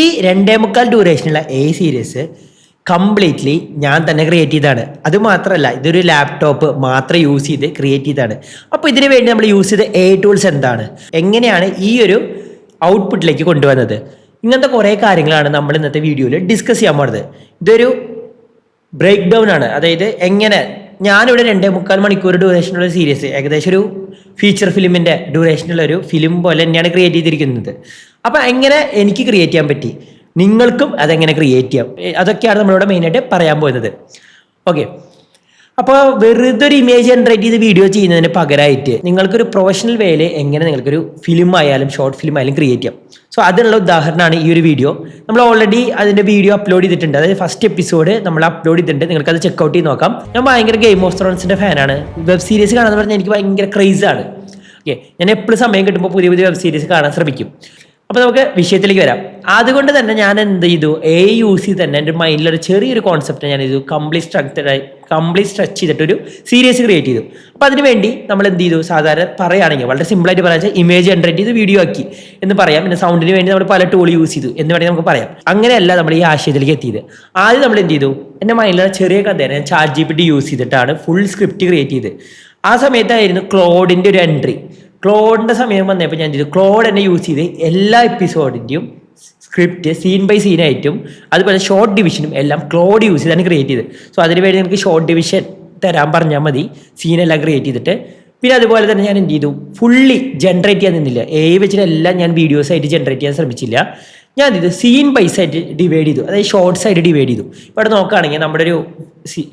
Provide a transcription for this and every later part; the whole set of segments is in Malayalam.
ഈ 2.25 ഡ്യൂറേഷനുള്ള സീരീസ് കംപ്ലീറ്റ്ലി ഞാൻ തന്നെ ക്രിയേറ്റ് ചെയ്തതാണ്. അത് മാത്രമല്ല, ഇതൊരു ലാപ്ടോപ്പ് മാത്രം യൂസ് ചെയ്ത് ക്രിയേറ്റ് ചെയ്തതാണ്. അപ്പോൾ ഇതിനു വേണ്ടി നമ്മൾ യൂസ് ചെയ്ത ടൂൾസ് എന്താണ്, എങ്ങനെയാണ് ഈ ഒരു ഔട്ട്പുട്ടിലേക്ക് കൊണ്ടുവന്നത്, ഇങ്ങനത്തെ കുറേ കാര്യങ്ങളാണ് നമ്മൾ ഇന്നത്തെ വീഡിയോയിൽ ഡിസ്കസ് ചെയ്യാൻ പോകുന്നത്. ഇതൊരു ബ്രേക്ക് ഡൗൺ ആണ്. അതായത് എങ്ങനെ ഞാനിവിടെ 2.25 മണിക്കൂർ ഡ്യൂറേഷനുള്ള സീരീസ്, ഏകദേശം ഒരു ഫീച്ചർ ഫിലിമിൻ്റെ ഡ്യൂറേഷനുള്ള ഒരു ഫിലിം പോലെ തന്നെയാണ് ക്രിയേറ്റ് ചെയ്തിരിക്കുന്നത്. അപ്പോൾ എങ്ങനെ എനിക്ക് ക്രിയേറ്റ് ചെയ്യാൻ പറ്റി, നിങ്ങൾക്കും അതെങ്ങനെ ക്രിയേറ്റ് ചെയ്യാം, അതൊക്കെയാണ് നമ്മളിവിടെ മെയിനായിട്ട് പറയാൻ പോകുന്നത്. ഓക്കെ, അപ്പോൾ വെറുതെ ഒരു ഇമേജ് ജനറേറ്റ് ചെയ്ത് വീഡിയോ ചെയ്യുന്നതിന് പകരമായിട്ട് നിങ്ങൾക്കൊരു പ്രൊഫഷണൽ വേയിൽ എങ്ങനെ നിങ്ങൾക്കൊരു ഫിലിം ആയാലും ഷോർട്ട് ഫിലിം ആയാലും ക്രിയേറ്റ് ചെയ്യാം. സോ അതിനുള്ള ഉദാഹരണമാണ് ഈ ഒരു വീഡിയോ. നമ്മൾ ഓൾറെഡി അതിൻ്റെ വീഡിയോ അപ്ലോഡ് ചെയ്തിട്ടുണ്ട്. അതായത് ഫസ്റ്റ് എപ്പിസോഡ് നമ്മൾ അപ്ലോഡ് ചെയ്തിട്ടുണ്ട്. നിങ്ങൾക്കത് ചെക്കൗട്ട് ചെയ്ത് നോക്കാം. ഞാൻ ഭയങ്കര ഗെയിം ഓഫ് ത്രോൺസിൻ്റെ ഫാനാണ്. വെബ് സീരീസ് കാണാന്ന് പറഞ്ഞാൽ എനിക്ക് ഭയങ്കര ക്രൈസാണ്. ഓക്കെ, ഞാൻ എപ്പോഴും സമയം കിട്ടുമ്പോൾ പുതിയ പുതിയ വെബ് സീരീസ് കാണാൻ ശ്രമിക്കും. അപ്പോൾ നമുക്ക് വിഷയത്തിലേക്ക് വരാം. അതുകൊണ്ട് തന്നെ ഞാൻ എന്ത് ചെയ്തു, യൂസ് ചെയ്ത് തന്നെ എൻ്റെ മൈൻഡിലൊരു ചെറിയൊരു കോൺസെപ്റ്റ് ഞാൻ ചെയ്തു, കംപ്ലീറ്റ് സ്ട്രെച്ച് ചെയ്തിട്ടൊരു സീരീസ് ക്രിയേറ്റ് ചെയ്തു. അപ്പോൾ അതിന് വേണ്ടി നമ്മൾ എന്ത് ചെയ്തു, സാധാരണ പറയുകയാണെങ്കിൽ വളരെ സിമ്പിളായിട്ട് പറയാൻ വെച്ചാൽ ഇമേജ് ജനറേറ്റ് ചെയ്ത് വീഡിയോ ആക്കി എന്ന് പറയാം. പിന്നെ സൗണ്ടിന് വേണ്ടി നമ്മൾ പല ടൂൾ യൂസ് ചെയ്തു എന്ന് വേണമെങ്കിൽ നമുക്ക് പറയാം. അങ്ങനെയല്ല നമ്മൾ ഈ ആശയത്തിലേക്ക് എത്തിയത്. ആദ്യം നമ്മൾ എന്ത് ചെയ്തു, എൻ്റെ മൈൻഡിലുള്ള ചെറിയ കഥയാണ് ഞാൻ ChatGPT യൂസ് ചെയ്തിട്ടാണ് ഫുൾ സ്ക്രിപ്റ്റ് ക്രിയേറ്റ് ചെയ്ത്. ആ സമയത്തായിരുന്നു ക്ലോഡിൻ്റെ ഒരു എൻട്രി. ക്ലോഡിൻ്റെ സമയം വന്നപ്പോൾ ഞാൻ ചെയ്തു, ക്ലോഡ് എന്നെ യൂസ് ചെയ്ത് എല്ലാ എപ്പിസോഡിൻ്റെയും സ്ക്രിപ്റ്റ് സീൻ ബൈ സീനായിട്ടും അതുപോലെ ഷോർട്ട് ഡിവിഷനും എല്ലാം ക്ലോഡ് യൂസ് ചെയ്താണ് ക്രിയേറ്റ് ചെയ്ത്. സോ അതിനുവേണ്ടി നമുക്ക് ഷോർട്ട് ഡിവിഷൻ തരാൻ പറഞ്ഞാൽ മതി, സീനെല്ലാം ക്രിയേറ്റ് ചെയ്തിട്ട്. പിന്നെ അതുപോലെ തന്നെ ഞാൻ എന്ത് ചെയ്തു, ഫുള്ളി ജനറേറ്റ് ചെയ്യാൻ നിന്നില്ല. വെച്ചിട്ടെല്ലാം ഞാൻ വീഡിയോസായിട്ട് ജനറേറ്റ് ചെയ്യാൻ ശ്രമിച്ചില്ല. ഞാൻ ഇത് സീൻ ബൈസ് ആയിട്ട് ഡിവൈഡ് ചെയ്തു, അതായത് ഷോർട്സ് ആയിട്ട് ഡിവൈഡ് ചെയ്തു. ഇവിടെ നോക്കുകയാണെങ്കിൽ നമ്മുടെ ഒരു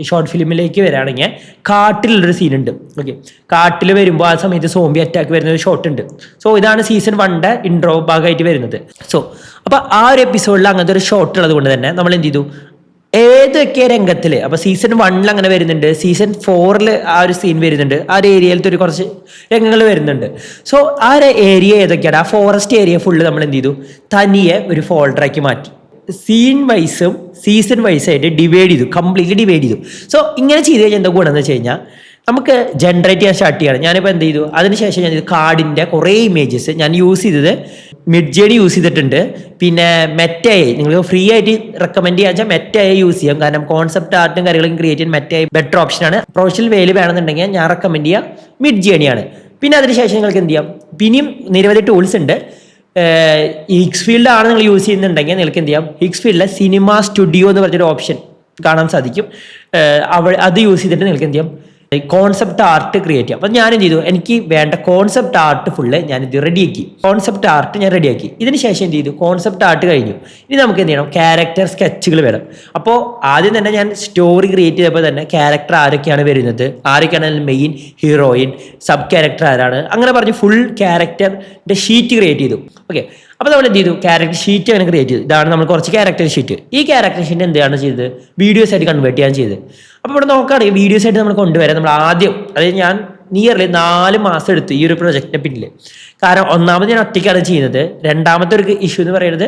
ഷോർട്ട് ഫിലിമിലേക്ക് വരികയാണെങ്കിൽ കാട്ടിലുള്ളൊരു സീനുണ്ട്. ഓക്കെ, കാട്ടിൽ വരുമ്പോൾ ആ സമയത്ത് സോംബി അറ്റാക്ക് വരുന്ന ഒരു ഷോട്ട് ഉണ്ട്. സോ ഇതാണ് സീസൺ 1 ഇൻട്രോ ഭാഗമായിട്ട് വരുന്നത്. സോ അപ്പോൾ ആ ഒരു എപ്പിസോഡിൽ അങ്ങനത്തെ ഒരു ഷോട്ട് ഉള്ളത് കൊണ്ട് തന്നെ നമ്മൾ എന്ത് ചെയ്തു, ഏതൊക്കെ രംഗത്തിൽ, അപ്പോൾ സീസൺ 1 അങ്ങനെ വരുന്നുണ്ട്, സീസൺ 4 ആ ഒരു സീൻ വരുന്നുണ്ട്, ആ ഒരു ഏരിയയിലത്തെ ഒരു കുറച്ച് രംഗങ്ങൾ വരുന്നുണ്ട്. സോ ആ ഒരു ഏരിയ ഏതൊക്കെയാണ്, ആ ഫോറസ്റ്റ് ഏരിയ ഫുള്ള് നമ്മൾ എന്ത് ചെയ്തു, തനിയെ ഒരു ഫോൾഡറാക്കി മാറ്റി സീൻ വൈസും സീസൺ വൈസായിട്ട് ഡിവൈഡ് ചെയ്തു, കംപ്ലീറ്റ്ലി ഡിവൈഡ് ചെയ്തു. സോ ഇങ്ങനെ ചെയ്ത് കഴിഞ്ഞാൽ എന്താ ഗുണമെന്ന് വെച്ച് കഴിഞ്ഞാൽ നമുക്ക് ജനറേറ്റ് ചെയ്യാൻ സ്റ്റാർട്ട് ചെയ്യണം. ഞാനിപ്പോൾ എന്ത് ചെയ്തു, അതിനുശേഷം ഞാൻ കാർഡിൻ്റെ കുറേ ഇമേജസ് ഞാൻ യൂസ് ചെയ്തത് മിഡ്ജേണി യൂസ് ചെയ്തിട്ടുണ്ട്. പിന്നെ മെറ്റയെ നിങ്ങൾക്ക് ഫ്രീ ആയിട്ട് റെക്കമെൻഡ് ചെയ്യാൻ വെച്ചാൽ മെറ്റയെ യൂസ് ചെയ്യാം. കാരണം കോൺസെപ്റ്റ് ആർട്ടും കാര്യങ്ങളും ക്രിയേറ്റ് ചെയ്യാൻ മെറ്റയെ ബെറ്റർ ഓപ്ഷനാണ്. പ്രൊഫഷണൽ വേയിൽ വേണമെന്നുണ്ടെങ്കിൽ ഞാൻ റെക്കമെൻഡ് ചെയ്യുക മിഡ്ജേണിയാണ്. പിന്നെ അതിനുശേഷം നിങ്ങൾക്ക് എന്ത് ചെയ്യാം, പിന്നെയും നിരവധി ടൂൾസ് ഉണ്ട്. ഹിക്സ്ഫീൽഡ് ആണ് നിങ്ങൾ യൂസ് ചെയ്യുന്നുണ്ടെങ്കിൽ നിങ്ങൾക്ക് എന്ത് ചെയ്യാം, ഹിക്സ്ഫീൽഡിലെ സിനിമ സ്റ്റുഡിയോ എന്ന് പറഞ്ഞൊരു ഓപ്ഷൻ കാണാൻ സാധിക്കും. അത് യൂസ് ചെയ്തിട്ട് നിങ്ങൾക്ക് എന്ത് ചെയ്യാം, കോൺസെപ്റ്റ് ആർട്ട് ക്രിയേറ്റ് ചെയ്യാം. അപ്പം ഞാൻ എന്ത് ചെയ്തു, എനിക്ക് വേണ്ട കോൺസെപ്റ്റ് ആർട്ട് ഫുള്ള് ഞാനിത് റെഡിയാക്കി. കോൺസെപ്റ്റ് ആർട്ട് ഞാൻ റെഡിയാക്കി. ഇതിന് ശേഷം എന്ത് ചെയ്തു, കോൺസെപ്റ്റ് ആർട്ട് കഴിഞ്ഞു. ഇനി നമുക്ക് എന്ത് ചെയ്യണം, ക്യാരക്ടർ സ്കെച്ചുകൾ വേണം. അപ്പോൾ ആദ്യം തന്നെ ഞാൻ സ്റ്റോറി ക്രിയേറ്റ് ചെയ്തപ്പോൾ തന്നെ ക്യാരക്ടർ ആരൊക്കെയാണ് വരുന്നത്, ആരൊക്കെയാണ് മെയിൻ ഹീറോയിൻ, സബ് ക്യാരക്ടർ ആരാണ്, അങ്ങനെ പറഞ്ഞ് ഫുൾ ക്യാരക്ടറിൻ്റെ ഷീറ്റ് ക്രിയേറ്റ് ചെയ്തു. ഓക്കെ, അപ്പോൾ നമ്മൾ എന്ത് ചെയ്തു, ക്യാരക്ടർ ഷീറ്റ് അങ്ങനെ ക്രിയേറ്റ് ചെയ്തു. ഇതാണ് നമ്മൾ കുറച്ച് ക്യാരക്ടർ ഷീറ്റ്. ഈ ക്യാരക്ടർ ഷീറ്റ് എന്താണ് ചെയ്തത്, വീഡിയോസ് ആയിട്ട് കൺവേർട്ട് ചെയ്യാൻ ചെയ്ത്. അപ്പോൾ ഇവിടെ നോക്കുകയാണെങ്കിൽ വീഡിയോസ് ആയിട്ട് നമ്മൾ കൊണ്ടുവരാൻ നമ്മൾ ആദ്യം, അതായത് ഞാൻ നിയർലി 4 മാസം എടുത്തു ഈ ഒരു പ്രൊജക്റ്റിൻ്റെ പിന്നിൽ. കാരണം ഒന്നാമത് ഞാൻ ഒറ്റയ്ക്കാണ് ചെയ്യുന്നത്. രണ്ടാമത്തെ ഒരു ഇഷ്യൂ എന്ന് പറയുന്നത്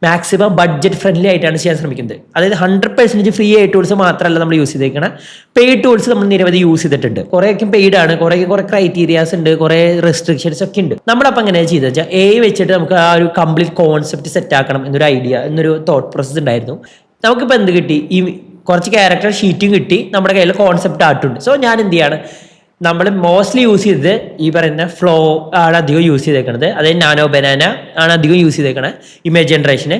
മാക്സിമം ബഡ്ജറ്റ് ഫ്രണ്ട്ലി ആയിട്ടാണ് ചെയ്യാൻ ശ്രമിക്കുന്നത്. അതായത് 100% ഫ്രീ ആയ ടൂൾസ് മാത്രമല്ല നമ്മൾ യൂസ് ചെയ്തേക്കണം, പെയ്ഡ് ടൂൾസ് നമ്മൾ നിരവധി യൂസ് ചെയ്തിട്ടുണ്ട്. കുറേയൊക്കെ പെയ്ഡ് ആണ്, കുറേ ക്രൈറ്റീരിയാസ് ഉണ്ട്, കുറേ റെസ്ട്രിക്ഷൻസ് ഒക്കെ ഉണ്ട്. നമ്മളപ്പോൾ എങ്ങനെയാണ് ചെയ്തത് വെച്ചാൽ വെച്ചിട്ട് നമുക്ക് ആ ഒരു കംപ്ലീറ്റ് കോൺസെപ്റ്റ് സെറ്റ് ആക്കണം എന്നൊരു ഐഡിയ, എന്നൊരു തോട്ട് പ്രോസസ് ഉണ്ടായിരുന്നു. നമുക്കിപ്പോൾ എന്ത് കിട്ടി, ഈ കുറച്ച് ക്യാരക്ടർ ഷീറ്റും കിട്ടി, നമ്മുടെ കയ്യിൽ കോൺസെപ്റ്റ് ആർട്ടുണ്ട്. സോ ഞാൻ എന്ത് ചെയ്യാണ്, നമ്മൾ മോസ്റ്റ്ലി യൂസ് ചെയ്തത് ഈ പറയുന്ന ഫ്ലോ ആണ് അധികം യൂസ് ചെയ്തേക്കുന്നത്. അതായത് നാനോ ബനാന ആണ് അധികം യൂസ് ചെയ്തേക്കണത് ഇമേജ് ജനറേഷന്.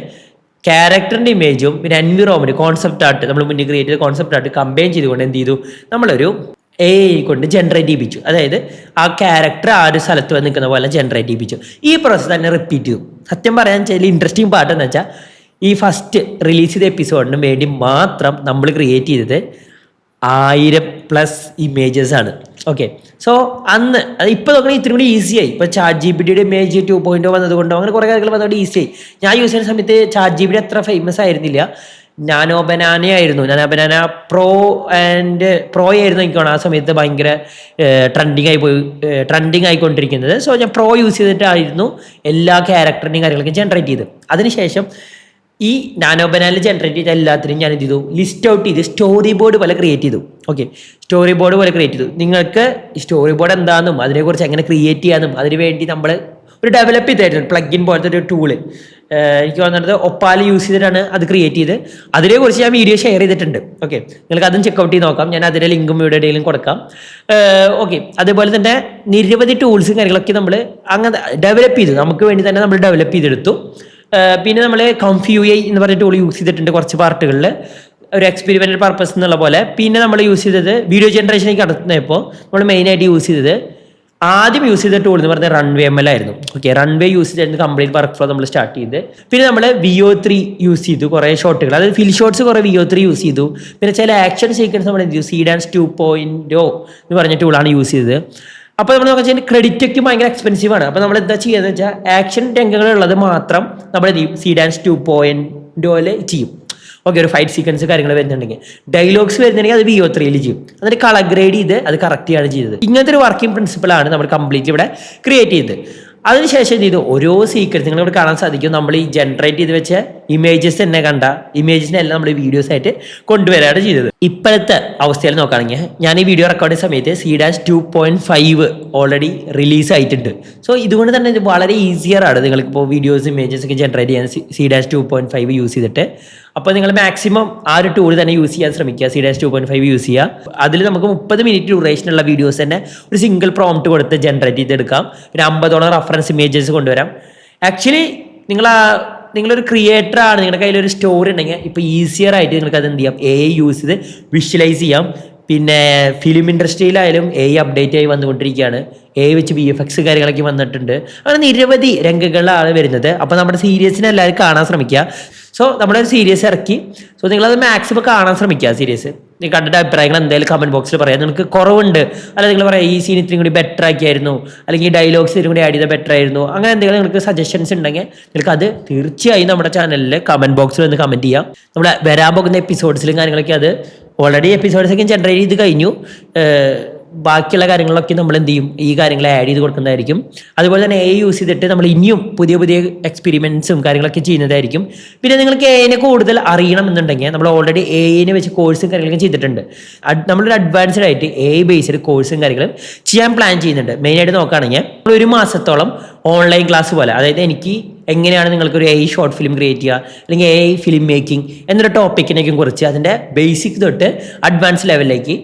ക്യാരക്ടറിൻ്റെ ഇമേജും പിന്നെ എൻവിറോൺമെൻറ്റ് കോൺസെപ്റ്റ് ആർട്ട് നമ്മൾ മുന്നേ ക്രിയേറ്റ് ചെയ്ത കോൺസെപ്റ്റ് ആർട്ട് കമ്പൈൻ ചെയ്തുകൊണ്ട് എന്ത് ചെയ്തു, നമ്മളൊരു കൊണ്ട് ജനറേറ്റ് ചെയ്യിപ്പിച്ചു. അതായത് ആ ക്യാരക്ടർ ആ ഒരു സ്ഥലത്ത് വന്ന് നിൽക്കുന്ന പോലെ ജനറേറ്റ് ചെയ്യിപ്പിച്ചു. ഈ പ്രോസസ്സ് തന്നെ റിപ്പീറ്റ് ചെയ്തു. സത്യം പറയാൻ ചില ഇൻട്രസ്റ്റിംഗ് പാർട്ട് എന്ന് വെച്ചാൽ ഈ ഫസ്റ്റ് റിലീസ് ചെയ്ത എപ്പിസോഡിന് വേണ്ടി മാത്രം നമ്മൾ ക്രിയേറ്റ് ചെയ്തത് 1000+ ഇമേജസ് ആണ്. ഓക്കെ, സോ അന്ന് അത് ഇപ്പോൾ നോക്കണമെങ്കിൽ ഇത്തിരി കൂടി ഈസിയായി. ഇപ്പോൾ ChatGPTയുടെ ഇമേജ് 2.0 വന്നതുകൊണ്ടോ അങ്ങനെ കുറേ കാര്യങ്ങൾ വന്നതുകൊണ്ട് ഈസിയായി. ഞാൻ യൂസ് ചെയ്യുന്ന സമയത്ത് ChatGPT അത്ര ഫേമസ് ആയിരുന്നില്ല, നാനോ ബനാന ആയിരുന്നു. നാനോ ബനാന പ്രോ ആയിരുന്നു എനിക്ക് തോന്നുന്നു ആ സമയത്ത് ഭയങ്കര ട്രെൻഡിങ് ആയിക്കൊണ്ടിരിക്കുന്നത്. സോ ഞാൻ പ്രോ യൂസ് ചെയ്തിട്ടായിരുന്നു എല്ലാ ക്യാരക്ടറിൻ്റെയും കാര്യങ്ങളൊക്കെ ജനറേറ്റ് ചെയ്ത്. അതിനുശേഷം ഈ നാനോ ബനാനിൽ ജനറേറ്റ് ചെയ്ത എല്ലാത്തിനും ഞാൻ എന്ത് ചെയ്തു, ലിസ്റ്റ് ഔട്ട് ചെയ്ത് സ്റ്റോറി ബോർഡ് പോലെ ക്രിയേറ്റ് ചെയ്തു. ഓക്കെ, സ്റ്റോറി ബോർഡ് പോലെ ക്രിയേറ്റ് ചെയ്തു. നിങ്ങൾക്ക് സ്റ്റോറി ബോർഡ് എന്താണെന്നും അതിനെക്കുറിച്ച് എങ്ങനെ ക്രിയേറ്റ് ചെയ്യാമെന്നും അതിന് വേണ്ടി നമ്മൾ ഒരു ഡെവലപ്പ് ചെയ്തായിരുന്നു പ്ലഗിൻ പോലത്തെ ഒരു ടൂള്. എനിക്ക് തോന്നുന്നത് ഒപ്പാൽ യൂസ് ചെയ്തിട്ടാണ് അത് ക്രിയേറ്റ് ചെയ്ത്. അതിനെക്കുറിച്ച് ഞാൻ വീഡിയോ ഷെയർ ചെയ്തിട്ടുണ്ട്. ഓക്കെ, നിങ്ങൾക്ക് അതും ചെക്കൗട്ട് ചെയ്ത് നോക്കാം. ഞാൻ അതിൻ്റെ ലിങ്കും വീഡിയോയിലും കൊടുക്കാം. ഓക്കെ, അതുപോലെ തന്നെ നിരവധി ടൂൾസും കാര്യങ്ങളൊക്കെ നമ്മൾ അങ്ങനെ ഡെവലപ്പ് ചെയ്തു, നമുക്ക് വേണ്ടി തന്നെ നമ്മൾ ഡെവലപ്പ് ചെയ്തെടുത്തു. പിന്നെ നമ്മൾ ComfyUI എന്ന് പറഞ്ഞ ടൂൾ യൂസ് ചെയ്തിട്ടുണ്ട് കുറച്ച് പാർട്ടുകളിൽ, ഒരു എക്സ്പെരിമെൻ്റൽ പർപ്പസ് എന്നുള്ള പോലെ. പിന്നെ നമ്മൾ യൂസ് ചെയ്തത് വീഡിയോ ജനറേഷനിലേക്ക് കടത്തുന്നപ്പോൾ നമ്മൾ മെയിനായിട്ട് യൂസ് ചെയ്തത്, ആദ്യം യൂസ് ചെയ്ത ടൂൾ എന്ന് പറഞ്ഞാൽ RunwayML ആയിരുന്നു. ഓക്കെ, റൺവേ യൂസ് ചെയ്തിരുന്ന കംപ്ലീറ്റ് വർക്ക് ഫ്ലോ നമ്മൾ സ്റ്റാർട്ട് ചെയ്ത്. പിന്നെ നമ്മൾ VO3 യൂസ് ചെയ്തു, കുറേ ഷോട്ടുകൾ, അതായത് ഫിൽ ഷോട്ട്സ് കുറേ VO3 യൂസ് ചെയ്തു. പിന്നെ ചില ആക്ഷൻ സീക്വൻസ് നമ്മൾ എന്ത് ചെയ്തു, Seedance 2.0 എന്ന് പറഞ്ഞ ടൂളാണ് യൂസ് ചെയ്തത്. അപ്പോൾ നമ്മൾ നോക്കാൻ വെച്ചാൽ ക്രെഡിറ്റ് ഒക്കെ ഭയങ്കര എക്സ്പെൻസീവ് ആണ്. അപ്പോൾ നമ്മൾ എന്താ ചെയ്യുന്നത് വെച്ചാൽ ആക്ഷൻ രംഗങ്ങളുള്ളത് മാത്രം നമ്മൾ എന്ത് ചെയ്യും, Seedance 2.0 ചെയ്യും. ഓക്കെ, ഒരു ഫൈറ്റ് സീക്വൻസ് കാര്യങ്ങൾ വരുന്നുണ്ടെങ്കിൽ, ഡയലോഗ്സ് വരുന്നുണ്ടെങ്കിൽ അത് VO3 ചെയ്യും. എന്നിട്ട് കളർ ഗ്രേഡ് ചെയ്ത് അത് കറക്റ്റ് ചെയ്യാണ് ചെയ്തത്. ഇങ്ങനത്തെ ഒരു വർക്കിംഗ് പ്രിൻസിപ്പിളാണ് നമ്മൾ കംപ്ലീറ്റ് ഇവിടെ ക്രിയേറ്റ് ചെയ്തത്. അതിനുശേഷം എന്ത് ചെയ്തു, ഓരോ സീക്വൻസ് നിങ്ങളിവിടെ കാണാൻ സാധിക്കും. നമ്മൾ ഈ ജനറേറ്റ് ചെയ്ത് വെച്ച ഇമേജസ് തന്നെ കണ്ട ഇമേജസിനെല്ലാം നമ്മൾ വീഡിയോസ് ആയിട്ട് കൊണ്ടുവരാണ് ചെയ്തത്. ഇപ്പോഴത്തെ അവസ്ഥയിൽ നോക്കുകയാണെങ്കിൽ ഞാൻ ഈ വീഡിയോ റെക്കോർഡ് ചെയ്യുന്ന സമയത്ത് Seedance 2.5 ഓൾറെഡി റിലീസ് ആയിട്ടുണ്ട്. സോ ഇതുകൊണ്ട് തന്നെ ഇത് വളരെ ഈസിയർ ആണ് നിങ്ങൾക്കിപ്പോൾ വീഡിയോസ് ഇമേജസ് ഒക്കെ ജനറേറ്റ് ചെയ്യാൻ Seedance 2.5 യൂസ് ചെയ്തിട്ട്. അപ്പോൾ നിങ്ങൾ മാക്സിമം ആ ഒരു ടൂൾ തന്നെ യൂസ് ചെയ്യാൻ ശ്രമിക്കുക. Seedance 2.5 യൂസ് ചെയ്യുക. അതിൽ നമുക്ക് 30 മിനിറ്റ് ഡ്യൂറേഷനുള്ള വീഡിയോസ് തന്നെ ഒരു സിംഗിൾ പ്രോംപ്റ്റ് കൊടുത്ത് ജനറേറ്റ് ചെയ്തെടുക്കാം. പിന്നെ 50 റഫറൻസ് ഇമേജസ് കൊണ്ടുവരാം. ആക്ച്വലി നിങ്ങളൊരു ക്രിയേറ്റർ ആണ്, നിങ്ങളുടെ കയ്യിലൊരു സ്റ്റോറി ഉണ്ടെങ്കിൽ ഇപ്പോൾ ഈസിയർ ആയിട്ട് നിങ്ങൾക്ക് അത് എന്ത് ചെയ്യാം, AI യൂസ് ചെയ്ത് വിഷ്വലൈസ് ചെയ്യാം. പിന്നെ ഫിലിം ഇൻഡസ്ട്രിയിലായാലും AI അപ്ഡേറ്റ് ആയി വന്നുകൊണ്ടിരിക്കുകയാണ്. AI വെച്ച് VFX കാര്യങ്ങളൊക്കെ വന്നിട്ടുണ്ട്. അങ്ങനെ നിരവധി രംഗങ്ങളിലാണ് വരുന്നത്. അപ്പോൾ നമ്മുടെ സീരീസിനെ എല്ലാവരും കാണാൻ ശ്രമിക്കുക. സോ നമ്മളൊരു സീരീസ് ഇറക്കി, സോ നിങ്ങളത് മാക്സിമം കാണാൻ ശ്രമിക്കുക. സീരീസ് നിങ്ങൾ കണ്ടിട്ട് അഭിപ്രായങ്ങൾ എന്തായാലും കമൻറ്റ് ബോക്സിൽ പറയാം. നിങ്ങൾക്ക് കുറവുണ്ട്, അല്ലെങ്കിൽ നിങ്ങൾ പറയാം ഈ സീൻ ഇത്രയും കൂടി ബെറ്റർ ആക്കിയായിരുന്നു, അല്ലെങ്കിൽ ഈ ഡയലോഗ്സ് ഇത്രയും കൂടി ആഡ് ചെയ്താൽ ബെറ്റർ ആയിരുന്നു, അങ്ങനെ എന്തെങ്കിലും നിങ്ങൾക്ക് സജഷൻസ് ഉണ്ടെങ്കിൽ നിങ്ങൾക്ക് അത് തീർച്ചയായും നമ്മുടെ ചാനലിൽ കമൻറ്റ് ബോക്സിൽ ഒന്ന് കമൻറ്റ് ചെയ്യാം. നമ്മുടെ വരാൻ പോകുന്ന എപ്പിസോഡ്സിലും കാര്യങ്ങളൊക്കെ അത് ഓൾറെഡി എപ്പിസോഡ്സൊക്കെ ജനറേറ്റ് ചെയ്ത് കഴിഞ്ഞു. ബാക്കിയുള്ള കാര്യങ്ങളിലൊക്കെ നമ്മൾ എന്ത് ചെയ്യും, ഈ കാര്യങ്ങൾ ആഡ് ചെയ്ത് കൊടുക്കുന്നതായിരിക്കും. അതുപോലെ തന്നെ AI യൂസ് ചെയ്തിട്ട് നമ്മൾ ഇനിയും പുതിയ പുതിയ എക്സ്പെരിമെൻറ്റ്സും കാര്യങ്ങളൊക്കെ ചെയ്യുന്നതായിരിക്കും. പിന്നെ നിങ്ങൾക്ക് AI കൂടുതൽ അറിയണം എന്നുണ്ടെങ്കിൽ നമ്മൾ ഓൾറെഡി AI വെച്ച് കോഴ്സും കാര്യങ്ങളൊക്കെ ചെയ്തിട്ടുണ്ട്. നമ്മളൊരു അഡ്വാൻസ്ഡ് ആയിട്ട് AI ബേസ്ഡ് കോഴ്സും കാര്യങ്ങളും ചെയ്യാൻ പ്ലാൻ ചെയ്യുന്നുണ്ട്. മെയിനായിട്ട് നോക്കുകയാണെങ്കിൽ നമ്മൾ 1 മാസത്തോളം ഓൺലൈൻ ക്ലാസ് പോലെ, അതായത് എനിക്ക് എങ്ങനെയാണ് നിങ്ങൾക്കൊരു AI ഷോർട്ട് ഫിലിം ക്രിയേറ്റ് ചെയ്യുക, അല്ലെങ്കിൽ AI ഫിലിം മേക്കിംഗ് എന്നൊരു ടോപ്പിക്കിനേക്കും കുറിച്ച് അതിൻ്റെ ബേസിക് തൊട്ട് അഡ്വാൻസ് ലെവലിലേക്ക്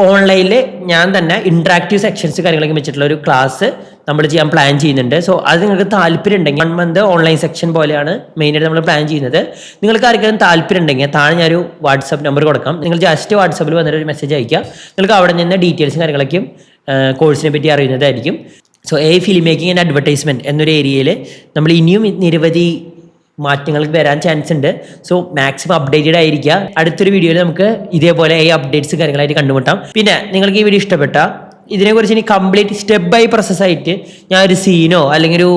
ഓൺലൈനിൽ ഞാൻ തന്നെ ഇൻട്രാക്റ്റീവ് സെക്ഷൻസ് കാര്യങ്ങളൊക്കെ വെച്ചിട്ടുള്ള ഒരു ക്ലാസ് നമ്മൾ ചെയ്യാൻ പ്ലാൻ ചെയ്യുന്നുണ്ട്. സോ അത് നിങ്ങൾക്ക് താല്പര്യം ഉണ്ടെങ്കിൽ 1 മന്ത് ഓൺലൈൻ സെക്ഷൻ പോലെയാണ് മെയിനായിട്ട് നമ്മൾ പ്ലാൻ ചെയ്യുന്നത്. നിങ്ങൾക്ക് ആർക്കെങ്കിലും താല്പര്യം ഉണ്ടെങ്കിൽ താഴെ ഞാനൊരു വാട്സപ്പ് നമ്പർ കൊടുക്കാം. നിങ്ങൾ ജസ്റ്റ് വാട്സപ്പിൽ വന്നിട്ട് ഒരു മെസ്സേജ് അയക്കുക. നിങ്ങൾക്ക് അവിടെ നിന്ന് ഡീറ്റെയിൽസും കാര്യങ്ങളൊക്കെയും കോഴ്സിനെ പറ്റി അറിയുന്നതായിരിക്കും. So AI filmmaking and advertisement എന്നൊരു ഏരിയയിൽ നമ്മൾ ഇനിയും നിരവധി മാറ്റങ്ങൾക്ക് വരാൻ ചാൻസ് ഉണ്ട്. സോ മാക്സിമം അപ്ഡേറ്റഡ് ആയിരിക്കുക. അടുത്തൊരു വീഡിയോയിൽ നമുക്ക് ഇതേപോലെ AI അപ്ഡേറ്റ്സ് കാര്യങ്ങളായിട്ട് കണ്ടുമുട്ടാം. പിന്നെ നിങ്ങൾക്ക് ഈ വീഡിയോ ഇഷ്ടപ്പെട്ട ഇതിനെക്കുറിച്ച് ഇനി കംപ്ലീറ്റ് സ്റ്റെപ്പ് ബൈ പ്രോസസ്സായിട്ട് ഞാൻ ഒരു സീനോ അല്ലെങ്കിൽ ഒരു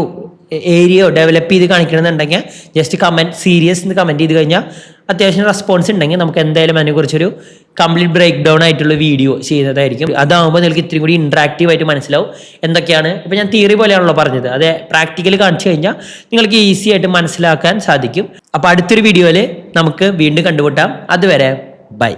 ഏരിയയോ ഡെവലപ്പ് ചെയ്ത് കാണിക്കണമെന്നുണ്ടെങ്കിൽ ജസ്റ്റ് സീരിയസ് എന്ന് കമൻറ്റ് ചെയ്ത് കഴിഞ്ഞാൽ അത്യാവശ്യം റെസ്പോൺസ് ഉണ്ടെങ്കിൽ നമുക്ക് എന്തായാലും അതിനെക്കുറിച്ചൊരു കംപ്ലീറ്റ് ബ്രേക്ക് ഡൗൺ ആയിട്ടുള്ള വീഡിയോ ചെയ്യുന്നതായിരിക്കും. അതാകുമ്പോൾ നിങ്ങൾക്ക് ഇത്തിരി കൂടി ഇൻട്രാക്റ്റീവ് ആയിട്ട് മനസ്സിലാവും എന്തൊക്കെയാണ്. ഇപ്പോൾ ഞാൻ തിയറി പോലെയാണല്ലോ പറഞ്ഞത്, അത് പ്രാക്ടിക്കലി കാണിച്ചു കഴിഞ്ഞാൽ നിങ്ങൾക്ക് ഈസി ആയിട്ട് മനസ്സിലാക്കാൻ സാധിക്കും. അപ്പോൾ അടുത്തൊരു വീഡിയോയിൽ നമുക്ക് വീണ്ടും കണ്ടുമുട്ടാം. അതുവരെ ബൈ.